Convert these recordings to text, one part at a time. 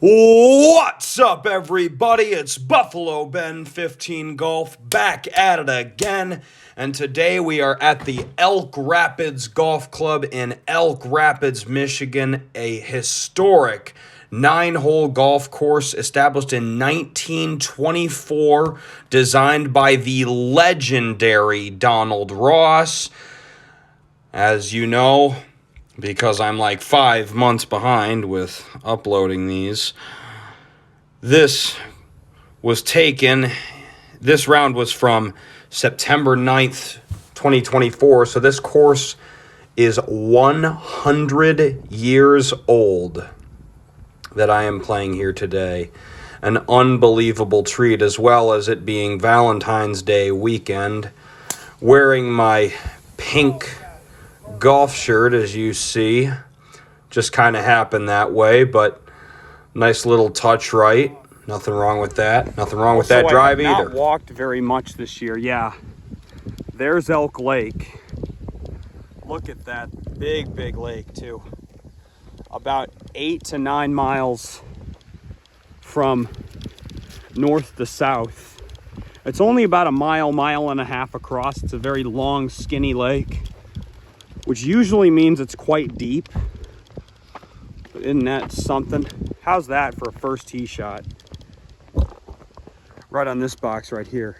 What's up, everybody? It's Buffalo Ben 15 Golf back at it again. And today we are at the Elk Rapids Golf Club in Elk Rapids, Michigan, a historic 9-hole golf course established in 1924, designed by the legendary Donald Ross. As you know, because I'm like 5 months behind with uploading these, this round was from September 9th, 2024, so this course is 100 years old that I am playing here today. An unbelievable treat, as well as it being Valentine's Day weekend. Wearing my pink golf shirt, as you see, just kind of happened that way, but nice little touch right. Nothing wrong with that. Nothing wrong with that drive either. I have not walked very much this year. Yeah, there's Elk Lake. Look at that big lake too. About 8 to 9 miles from north to south. It's only about a mile and a half across. It's a very long, skinny lake, which usually means it's quite deep. But isn't that something? How's that for a first tee shot? Right on this box right here.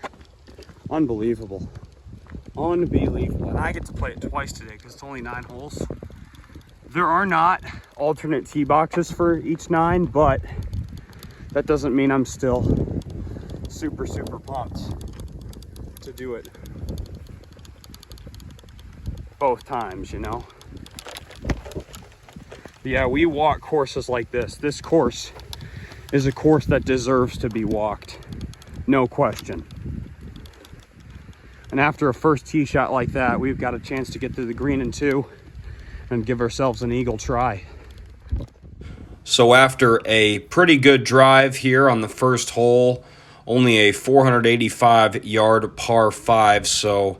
Unbelievable. Unbelievable. And I get to play it twice today because it's only 9 holes. There are not alternate tee boxes for each 9, but that doesn't mean I'm still super pumped to do it both times, you know. Yeah, we walk courses like this. This course is a course that deserves to be walked, no question. And after a first tee shot like that, we've got a chance to get to the green in 2 and give ourselves an eagle try. So after a pretty good drive here on the first hole, only a 485-yard par 5, so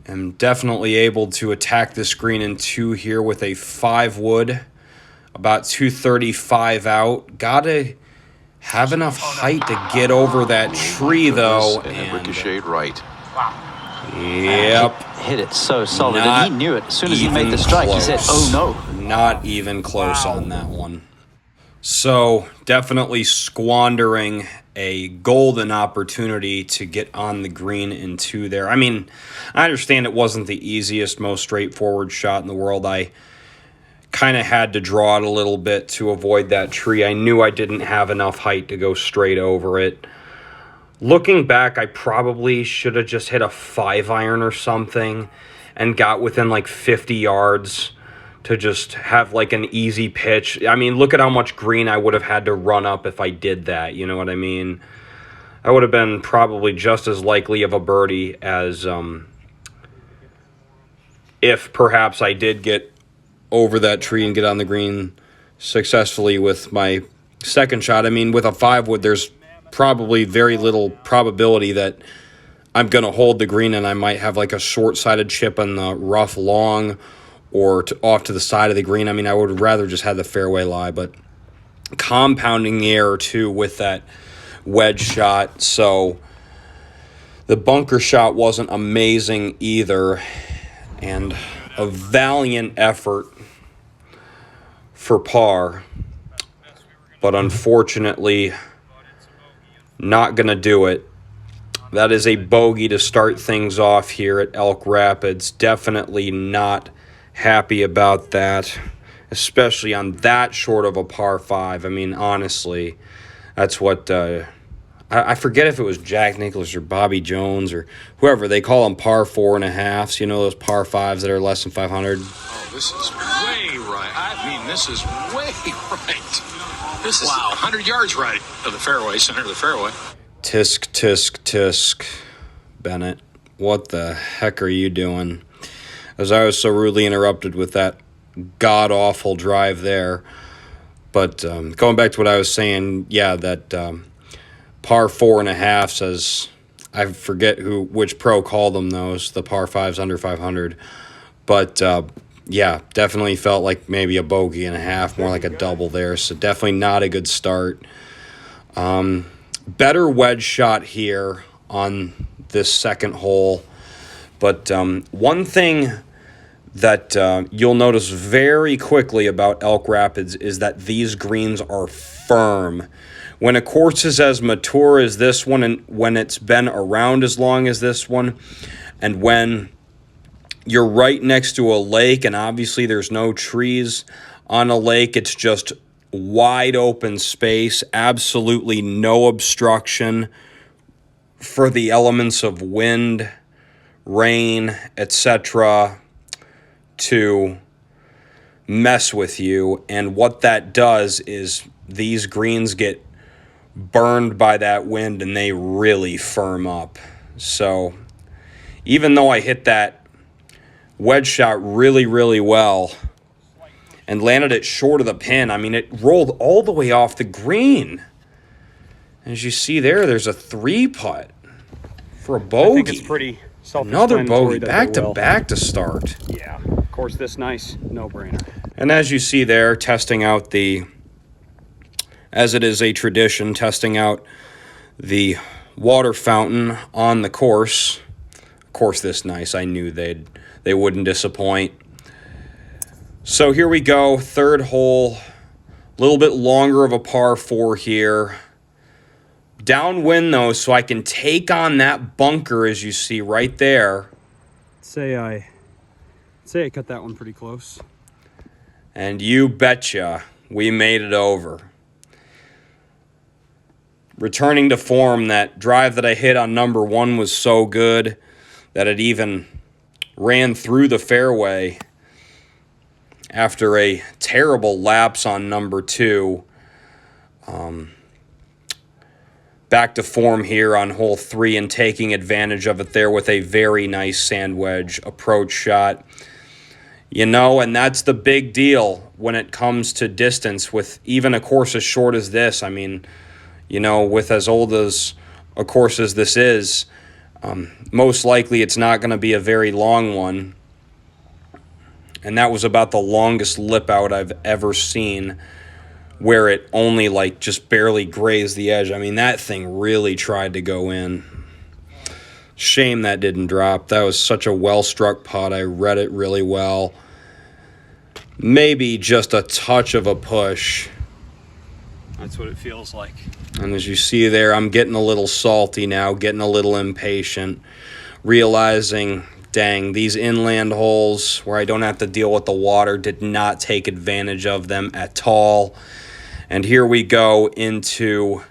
I'm definitely able to attack this green in 2 here with a 5-wood, about 235 out. Gotta have enough height to get over that tree, though. And ricocheted right. Wow. Yep. Hit it so solid, and he knew it. As soon as he made the strike, he said, oh no. Not even close on that one. So definitely squandering a golden opportunity to get on the green in 2 there. I mean, I understand it wasn't the easiest, most straightforward shot in the world. I kind of had to draw it a little bit to avoid that tree. I knew I didn't have enough height to go straight over it. Looking back, I probably should have just hit a 5-iron or something and got within like 50 yards to just have like an easy pitch. I mean, look at how much green I would have had to run up if I did that, you know what I mean? I would have been probably just as likely of a birdie as if perhaps I did get over that tree and get on the green successfully with my second shot. I mean, with a 5-wood, there's probably very little probability that I'm going to hold the green, and I might have like a short-sided chip on the rough long or off to the side of the green. I mean, I would rather just have the fairway lie, but compounding the error too with that wedge shot. So the bunker shot wasn't amazing either, and a valiant effort for par, but unfortunately not going to do it. That is a bogey to start things off here at Elk Rapids. Definitely not happy about that, especially on that short of a par 5. I mean, honestly, that's what I forget if it was Jack Nicklaus or Bobby Jones or whoever. They call them par 4.5s. You know, those par 5s that are less than 500. Oh, this is way right. I mean, this is way right. This is 100 yards right of the fairway, center of the fairway. Tisk, tisk, tisk. Bennett, what the heck are you doing? As I was so rudely interrupted with that god-awful drive there. But going back to what I was saying, yeah, that par 4.5 says, I forget which pro called them those, the par 5s under 500. But yeah, definitely felt like maybe a bogey and a half, more like a double there. So definitely not a good start. Better wedge shot here on this second hole. But one thing that you'll notice very quickly about Elk Rapids is that these greens are firm. When a course is as mature as this one, and when it's been around as long as this one, and when you're right next to a lake, and obviously there's no trees on a lake, it's just wide open space, absolutely no obstruction for the elements of wind, rain, etc. to mess with you. And what that does is these greens get burned by that wind and they really firm up. So even though I hit that wedge shot really, really well and landed it short of the pin, I mean, it rolled all the way off the green. As you see there, there's a 3-putt for a bogey. I think it's pretty another bogey, self-explanatory back to start. Yeah, of course, this nice, no-brainer. And as you see there, testing out the, as it is a tradition, testing out the water fountain on the course. Of course, this nice. I knew they wouldn't disappoint. So here we go, third hole, a little bit longer of a par 4 here. Downwind though, so I can take on that bunker as you see right there. Say I cut that one pretty close. And you betcha, we made it over. Returning to form, that drive that I hit on number 1 was so good that it even ran through the fairway after a terrible lapse on number 2. Back to form here on hole 3 and taking advantage of it there with a very nice sand wedge approach shot. You know, and that's the big deal when it comes to distance with even a course as short as this. I mean, you know, with as old as a course as this is, most likely it's not going to be a very long one. And that was about the longest lip out I've ever seen, where it only like just barely grazed the edge. I mean, that thing really tried to go in. Shame that didn't drop. That was such a well-struck putt. I read it really well. Maybe just a touch of a push. That's what it feels like. And as you see there, I'm getting a little salty now, getting a little impatient, realizing, dang, these inland holes where I don't have to deal with the water did not take advantage of them at all. And here we go into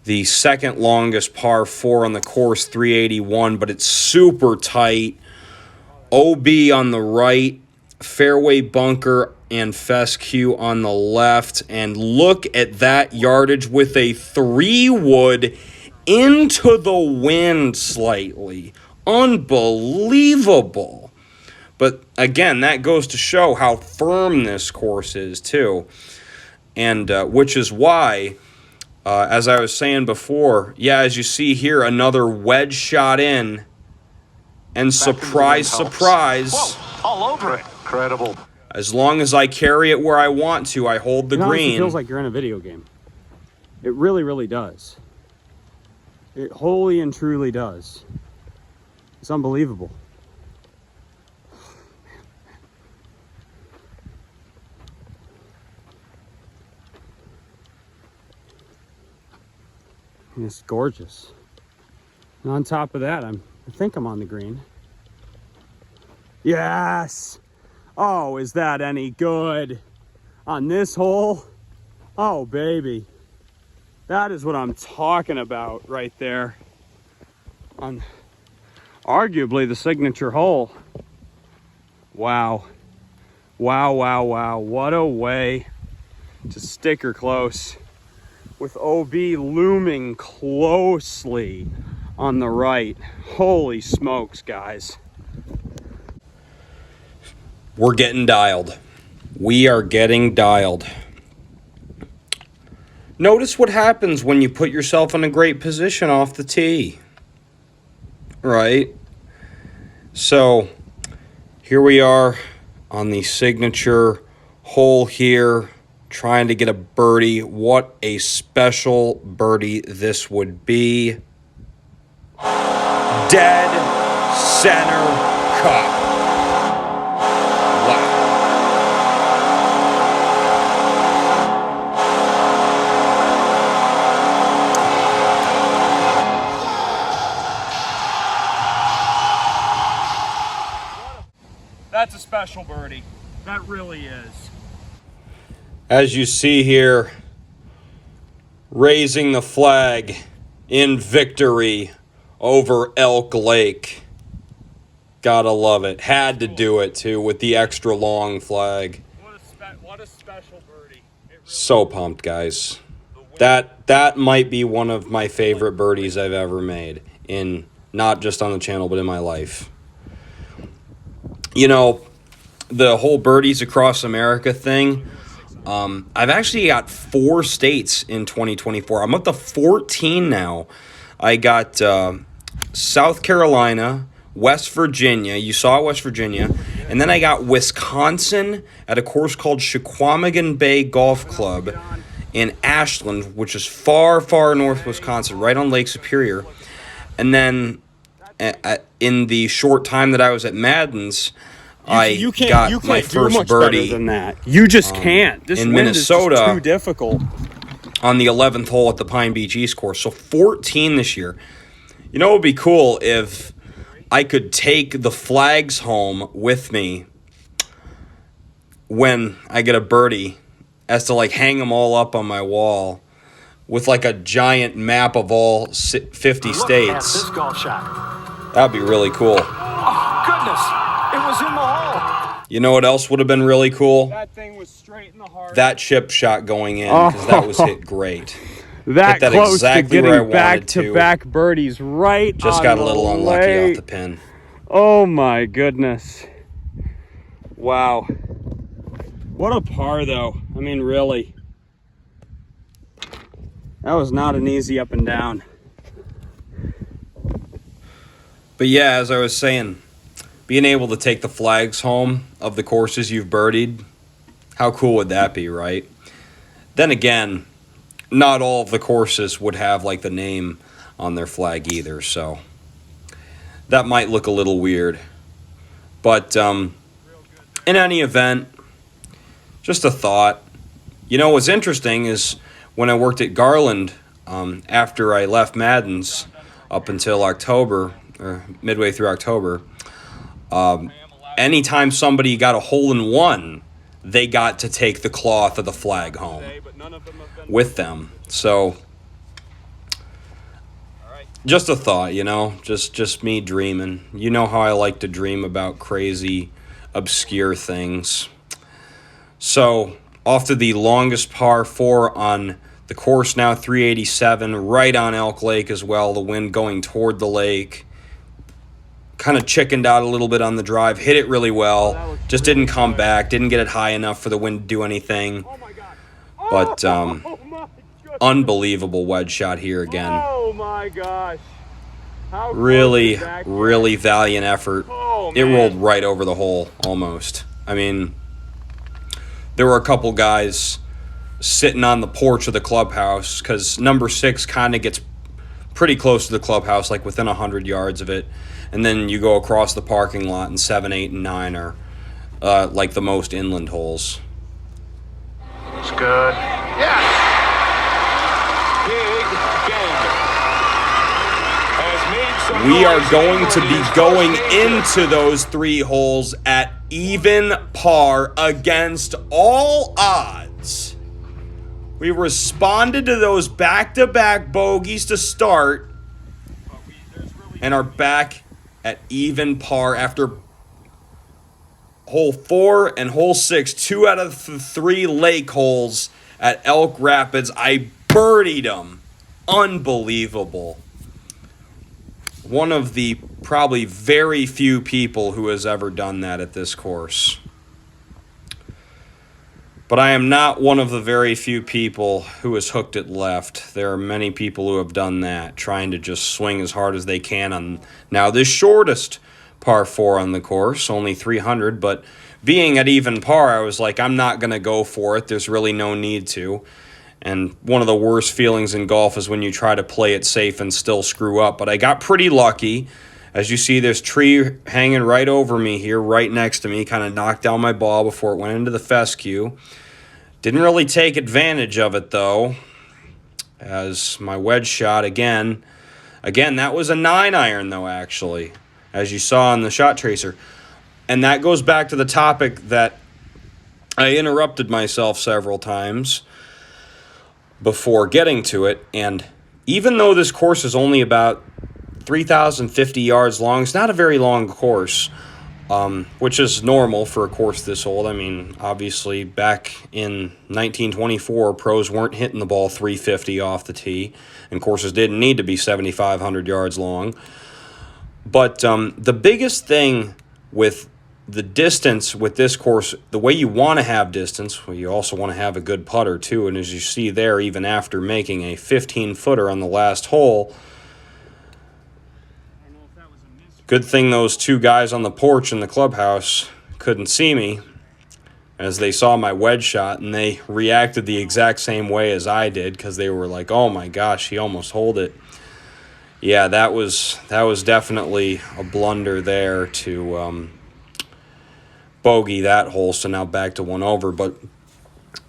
the second longest par 4 on the course, 381, but it's super tight. OB on the right, fairway bunker and fescue on the left. And look at that yardage with a 3-wood into the wind slightly. Unbelievable. But again, that goes to show how firm this course is too. And which is why, as I was saying before, yeah, as you see here, another wedge shot in. And surprise, surprise. Whoa, all over it. Incredible. As long as I carry it where I want to, I hold the green. It feels like you're in a video game. It really, really does. It wholly and truly does. It's unbelievable. And it's gorgeous. And on top of that, I think I'm on the green. Yes! Oh, is that any good? On this hole? Oh, baby. That is what I'm talking about right there. On arguably the signature hole. Wow. Wow, wow, wow. What a way to stick her close. With OB looming closely on the right. Holy smokes, guys. We're getting dialed. We are getting dialed. Notice what happens when you put yourself in a great position off the tee. Right? So, here we are on the signature hole here, trying to get a birdie. What a special birdie this would be. Dead center cup. Wow. That's a special birdie. That really is. As you see here, raising the flag in victory over Elk Lake. Gotta love it. Had to do it, too, with the extra long flag. What a special birdie. Really so pumped, guys. That might be one of my favorite birdies I've ever made, in not just on the channel, but in my life. You know, the whole Birdies Across America thing, I've actually got 4 states in 2024. I'm up to 14 now. I got South Carolina, West Virginia. You saw West Virginia. And then I got Wisconsin at a course called Chequamegon Bay Golf Club in Ashland, which is far, far north Wisconsin, right on Lake Superior. And then in the short time that I was at Madden's, I got my first birdie than that. You just can't. This in wind Minnesota is just too difficult. on the 11th hole at the Pine Beach East course. So 14 this year. You know, it would be cool if I could take the flags home with me when I get a birdie, as to like hang them all up on my wall with like a giant map of all 50 Look at states. this golf shot. That'd be really cool. Oh, goodness. It was in the hole. You know what else would have been really cool? That thing was straight in the heart. That chip shot going in, because that was hit great. that hit that close exactly to where I getting wanted back-to-back birdies right Just on got a the little unlucky lake. off the pin. Oh my goodness. Wow. What a par though. I mean, really. That was not an easy up and down. But yeah, as I was saying, being able to take the flags home of the courses you've birdied, how cool would that be, right? Then again, not all of the courses would have like the name on their flag either, so that might look a little weird. But in any event, just a thought. You know, what's interesting is when I worked at Garland, after I left Madden's up until October, or midway through October, anytime somebody got a hole-in-one, they got to take the cloth of the flag home with them. So, just a thought, you know, just me dreaming. You know how I like to dream about crazy, obscure things. So, off to the longest par 4 on the course now, 387, right on Elk Lake as well, the wind going toward the lake. Kind of chickened out a little bit on the drive, hit it really well, just didn't come back, didn't get it high enough for the wind to do anything. But unbelievable wedge shot here again. Oh my gosh. How Really, close is that really valiant effort. Oh, It man. rolled right over the hole, almost. I mean, there were a couple guys sitting on the porch of the clubhouse, because number 6 kind of gets pretty close to the clubhouse, like within 100 yards of it. And then you go across the parking lot, and 7, 8, and 9 are like the most inland holes. It's good. Yes! Big gander. Has made some We are noise going to in be his going first game. into those 3 holes at even par against all odds. We responded to those back-to-back bogeys to start and are back at even par after hole 4 and hole 6, 2 out of the 3 lake holes at Elk Rapids. I birdied them. Unbelievable. One of the probably very few people who has ever done that at this course. But I am not one of the very few people who has hooked it left. There are many people who have done that, trying to just swing as hard as they can on now this shortest par 4 on the course, only 300, but being at even par, I was like, I'm not going to go for it. There's really no need to. And one of the worst feelings in golf is when you try to play it safe and still screw up. But I got pretty lucky. As you see, there's tree hanging right over me here, right next to me. Kind of knocked down my ball before it went into the fescue. Didn't really take advantage of it, though, as my wedge shot again. Again, that was a 9-iron, though, actually, as you saw on the shot tracer. And that goes back to the topic that I interrupted myself several times before getting to it. And even though this course is only about 3,050 yards long, it's not a very long course, which is normal for a course this old. I mean, obviously, back in 1924, pros weren't hitting the ball 350 off the tee, and courses didn't need to be 7,500 yards long. But the biggest thing with the distance with this course, the way you want to have distance, well, you also want to have a good putter too. And as you see there, even after making a 15-footer on the last hole, good thing those two guys on the porch in the clubhouse couldn't see me, as they saw my wedge shot, and they reacted the exact same way as I did, because they were like, oh my gosh, he almost holed it. Yeah, that was definitely a blunder there to bogey that hole, so now back to 1 over. But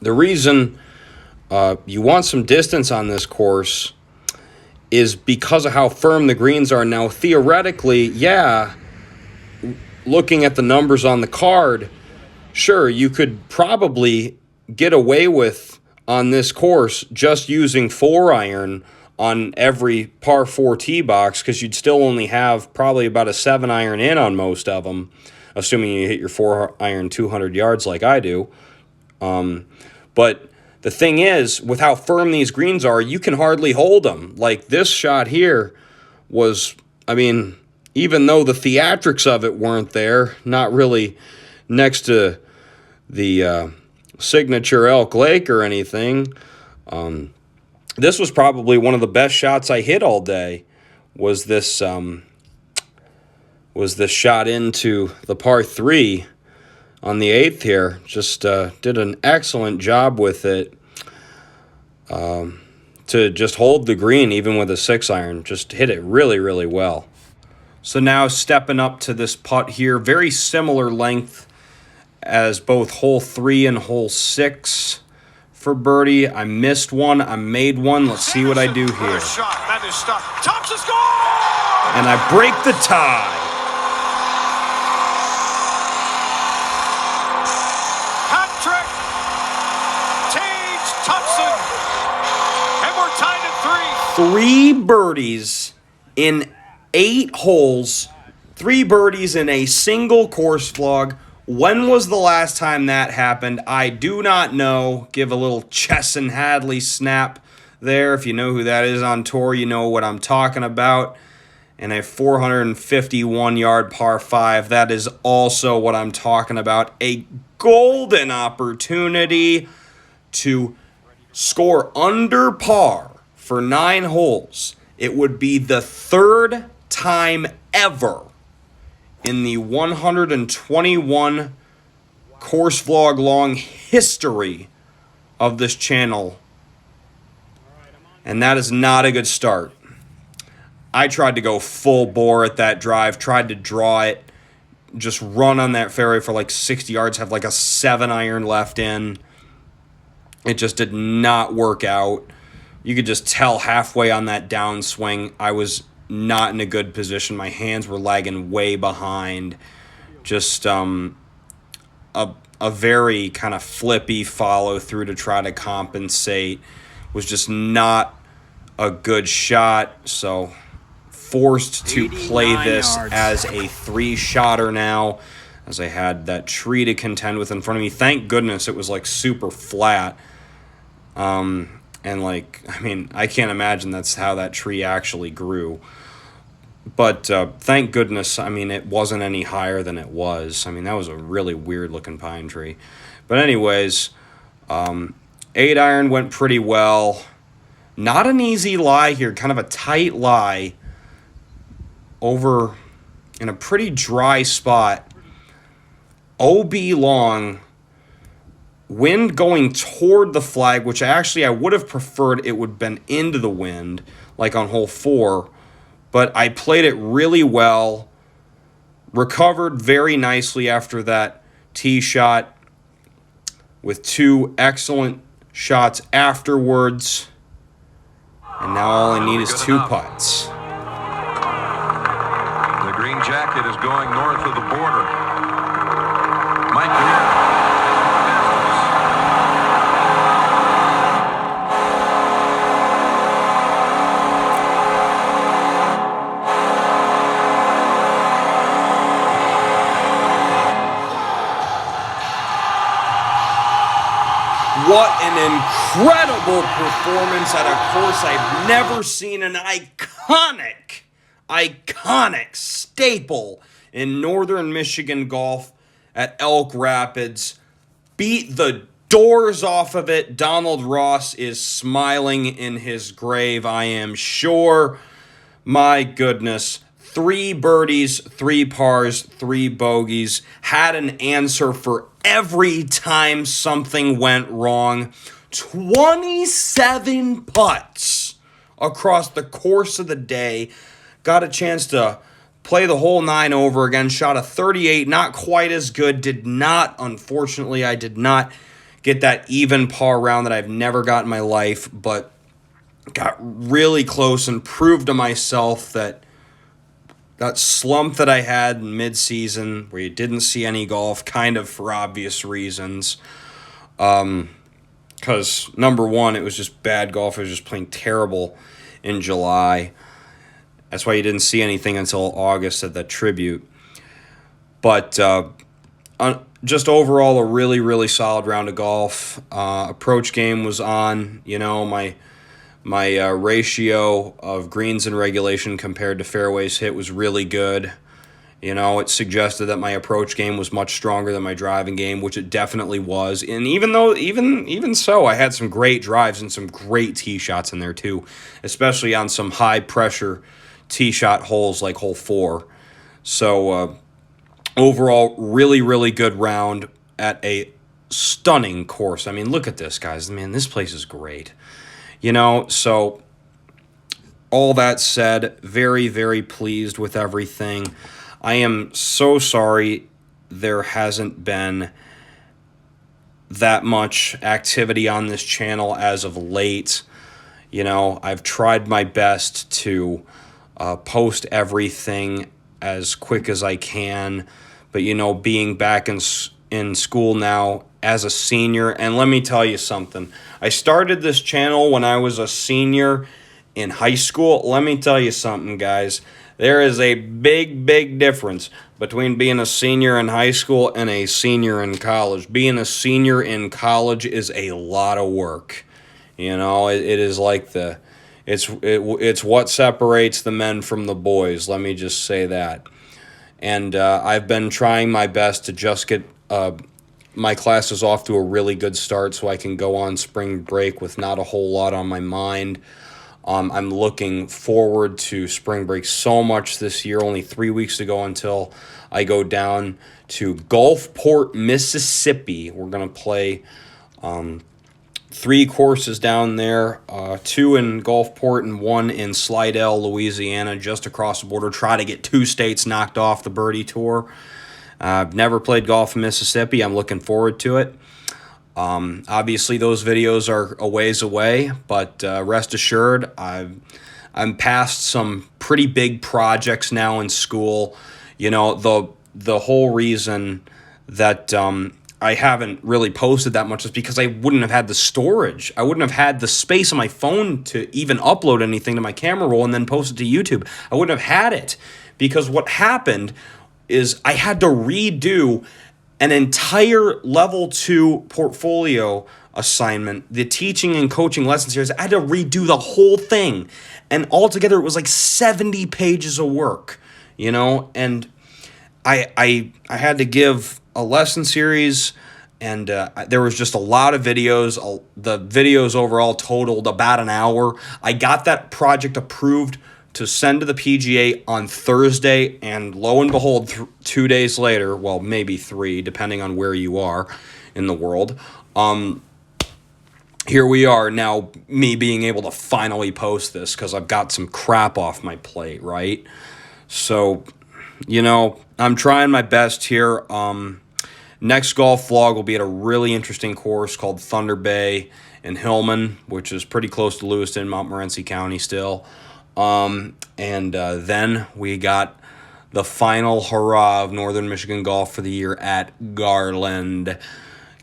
the reason you want some distance on this course is because of how firm the greens are. Now, theoretically, yeah, looking at the numbers on the card, sure, you could probably get away with on this course just using 4-iron on every par 4 tee box, because you'd still only have probably about a 7-iron in on most of them, assuming you hit your 4-iron 200 yards like I do. But the thing is, with how firm these greens are, you can hardly hold them. Like this shot here was, I mean, even though the theatrics of it weren't there, not really next to the signature Elk Lake or anything, this was probably one of the best shots I hit all day, was this shot into the par 3 on the 8th here. Just did an excellent job with it to just hold the green even with a 6-iron. Just hit it really, really well. So now stepping up to this putt here, very similar length as both hole 3 and hole 6 for birdie. I missed one. I made one. Let's see what I do here. Shot. That is stuck. Thompson score! And I break the tie. Hat trick. Tage Thompson. And we're tied at 3. 3 birdies in 8 holes. 3 birdies in a single course vlog. When was the last time that happened? I do not know. Give a little Chesson Hadley snap there. If you know who that is on tour, you know what I'm talking about. And a 451-yard par 5. That is also what I'm talking about. A golden opportunity to score under par for 9 holes. It would be the 3rd time ever in the 121 course vlog long history of this channel. And that is not a good start. I tried to go full bore at that drive, tried to draw it, just run on that fairway for like 60 yards, have like a 7-iron left in. It just did not work out. You could just tell halfway on that downswing, I was not in a good position. My hands were lagging way behind. Just a very kind of flippy follow through to try to compensate. Was just not a good shot. So forced to play this as a 3-shotter now, as I had that tree to contend with in front of me. Thank goodness it was like super flat. And like, I mean, I can't imagine that's how that tree actually grew. But thank goodness, I mean, it wasn't any higher than it was. I mean, that was a really weird-looking pine tree. But anyways, 8-iron went pretty well. Not an easy lie here, kind of a tight lie over in a pretty dry spot. OB long, wind going toward the flag, which I would have preferred it would have been into the wind, like on hole 4. But I played it really well, recovered very nicely after that tee shot with 2 excellent shots afterwards. And now all I need is 2 putts. The green jacket is going north of the border. Mike Lear. What an incredible performance at a course I've never seen. An iconic staple in northern Michigan golf at Elk Rapids. Beat the doors off of it. Donald Ross is smiling in his grave, I am sure. My goodness. 3 birdies, 3 pars, 3 bogeys. Had an answer for every time something went wrong. 27 putts across the course of the day. Got a chance to play the whole 9 over again. Shot a 38, not quite as good. Unfortunately, I did not get that even par round that I've never got in my life, but got really close and proved to myself that slump that I had in mid-season where you didn't see any golf, kind of for obvious reasons. Because, number one, it was just bad golf. I was just playing terrible in July. That's why you didn't see anything until August at that tribute. But just overall, a really, really solid round of golf. Approach game was on. You know, my ratio of greens in regulation compared to fairways hit was really good. You know, it suggested that my approach game was much stronger than my driving game, which it definitely was. And even so, I had some great drives and some great tee shots in there too, especially on some high pressure tee shot holes like hole 4. So overall, really, really good round at a stunning course. I mean, look at this, guys. Man, this place is great. You know, so all that said, very, very pleased with everything. I am so sorry there hasn't been that much activity on this channel as of late. You know, I've tried my best to post everything as quick as I can. But, you know, being back in school now as a senior, and let me tell you something. I started this channel when I was a senior in high school. Let me tell you something, guys. There is a big, big difference between being a senior in high school and a senior in college. Being a senior in college is a lot of work. You know, it is like it's what separates the men from the boys. Let me just say that. And I've been trying my best to just get my classes off to a really good start so I can go on spring break with not a whole lot on my mind. I'm looking forward to spring break so much this year. Only 3 weeks to go until I go down to Gulfport, Mississippi. We're going to play 3 courses down there, 2 in Gulfport and 1 in Slidell, Louisiana, just across the border. Try to get 2 states knocked off the birdie tour. I've never played golf in Mississippi. I'm looking forward to it. Obviously, those videos are a ways away, but rest assured, I'm past some pretty big projects now in school. You know, the whole reason that I haven't really posted that much is because I wouldn't have had the storage. I wouldn't have had the space on my phone to even upload anything to my camera roll and then post it to YouTube. I wouldn't have had it because what happened is I had to redo an entire level 2 portfolio assignment, the teaching and coaching lesson series. I had to redo the whole thing. And altogether, it was like 70 pages of work, you know? And I had to give a lesson series, and there was just a lot of videos. The videos overall totaled about an hour. I got that project approved to send to the PGA on Thursday, and lo and behold, 2 days later, well, maybe 3, depending on where you are in the world, here we are now, me being able to finally post this because I've got some crap off my plate, right? So, you know, I'm trying my best here. Next golf vlog will be at a really interesting course called Thunder Bay in Hillman, which is pretty close to Lewiston, Montmorency County still. Then we got the final hurrah of Northern Michigan golf for the year at Garland.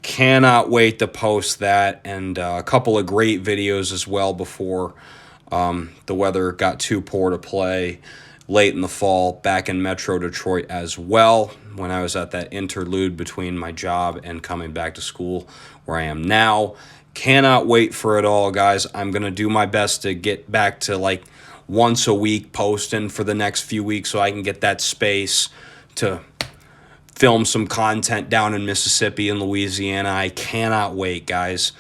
Cannot wait to post that, and a couple of great videos as well before the weather got too poor to play late in the fall back in Metro Detroit as well, when I was at that interlude between my job and coming back to school where I am now. Cannot wait for it all, guys. I'm going to do my best to get back to like once a week posting for the next few weeks so I can get that space to film some content down in Mississippi and Louisiana. I cannot wait, guys.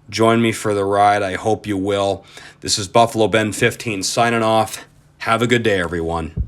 Join me for the ride. I hope you will. This is Buffalo Ben 15 signing off. Have a good day, everyone.